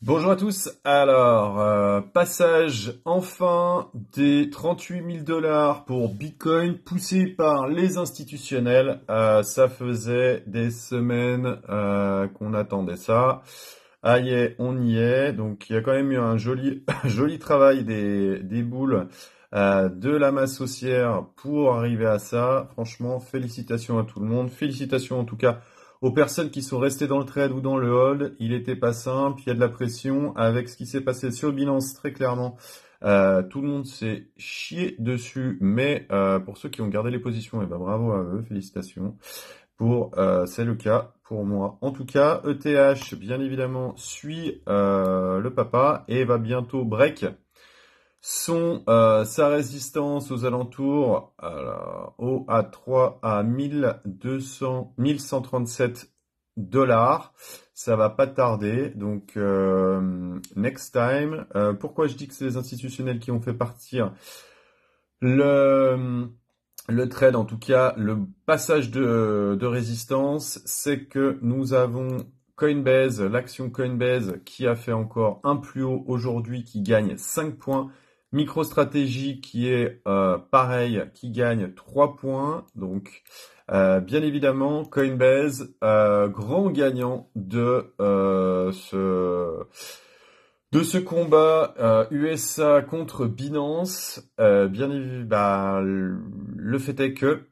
Bonjour à tous. Alors, passage enfin des 38 000 $ pour Bitcoin poussé par les institutionnels. Ça faisait des semaines qu'on attendait ça. Ah y est, on y est. Donc il y a quand même eu un joli, joli travail des boules de la masse haussière pour arriver à ça. Franchement, félicitations à tout le monde. Félicitations en tout cas aux personnes qui sont restées dans le trade ou dans le hold. Il était pas simple, il y a de la pression avec ce qui s'est passé sur Binance très clairement. Tout le monde s'est chié dessus, mais pour ceux qui ont gardé les positions, eh ben bravo à eux, félicitations. C'est le cas pour moi. En tout cas, ETH, bien évidemment, suit le papa et va bientôt break sa résistance aux alentours au A3 à 1200, 1137 $. Ça va pas tarder. Donc, next time. Pourquoi je dis que c'est les institutionnels qui ont fait partir le, le trade, en tout cas, le passage de résistance, c'est que nous avons Coinbase, l'action Coinbase qui a fait encore un plus haut aujourd'hui, qui gagne 5 points. MicroStrategy qui est pareil, qui gagne 3 points. Donc, bien évidemment, Coinbase, grand gagnant de ce combat USA contre Binance. Bien évidemment, bah, le fait est que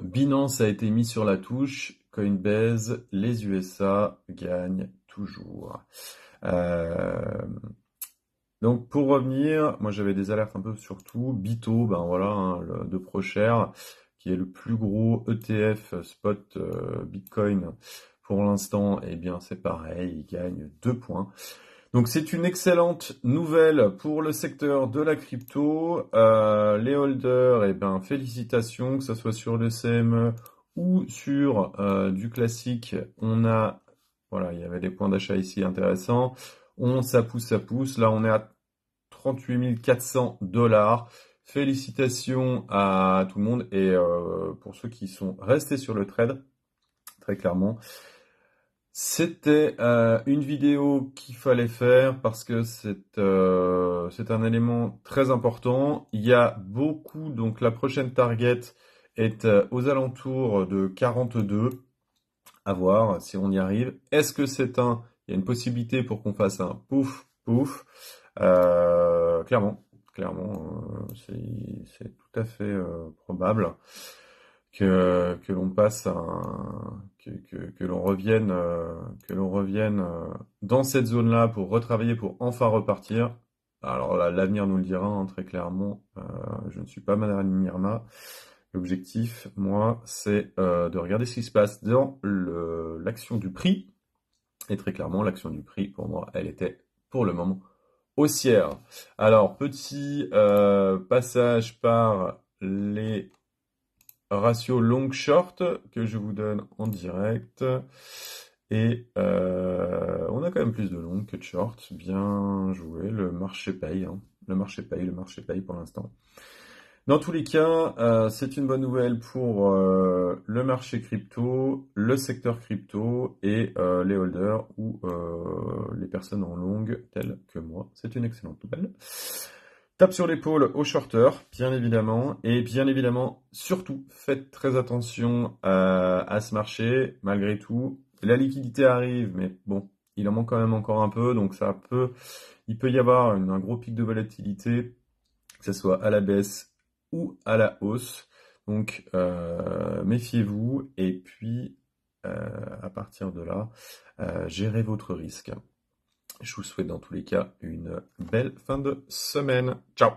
Binance a été mis sur la touche. Coinbase, les USA gagnent toujours. Euh, donc pour revenir, moi j'avais des alertes un peu sur tout. Bito, ben voilà, hein, de ProShare, qui est le plus gros ETF spot Bitcoin pour l'instant, eh bien c'est pareil, il gagne 2 points. Donc c'est une excellente nouvelle pour le secteur de la crypto. Les holders, eh ben félicitations, que ce soit sur le CME ou sur du classique. Voilà, il y avait des points d'achat ici intéressants. Ça pousse, ça pousse. Là, on est à 38 400 $. Félicitations à tout le monde et pour ceux qui sont restés sur le trade, très clairement. C'était une vidéo qu'il fallait faire parce que c'est un élément très important. Il y a beaucoup, donc la prochaine target est aux alentours de 42. À voir si on y arrive. Est-ce que il y a une possibilité pour qu'on fasse un pouf, pouf. Clairement, c'est tout à fait probable que l'on passe que l'on revienne dans cette zone-là pour retravailler, pour enfin repartir. Alors là, l'avenir nous le dira, hein, très clairement. Je ne suis pas Madame Myrna. L'objectif, moi, c'est de regarder ce qui se passe dans l'action du prix. Et très clairement, l'action du prix, pour moi, elle était pour le moment haussière. Alors, petit passage par les ratios long-short que je vous donne en direct. Et on a quand même plus de long que de short. Bien joué, le marché paye. Hein. Le marché paye pour l'instant. Dans tous les cas, c'est une bonne nouvelle pour le marché crypto, le secteur crypto et les holders ou les personnes en longue telles que moi. C'est une excellente nouvelle. Tape sur l'épaule aux shorters, bien évidemment. Et bien évidemment, surtout, faites très attention à ce marché, malgré tout. La liquidité arrive, mais bon, il en manque quand même encore un peu, donc il peut y avoir un gros pic de volatilité, que ce soit à la baisse ou à la hausse. Donc, méfiez-vous. Et puis, à partir de là, gérez votre risque. Je vous souhaite dans tous les cas une belle fin de semaine. Ciao!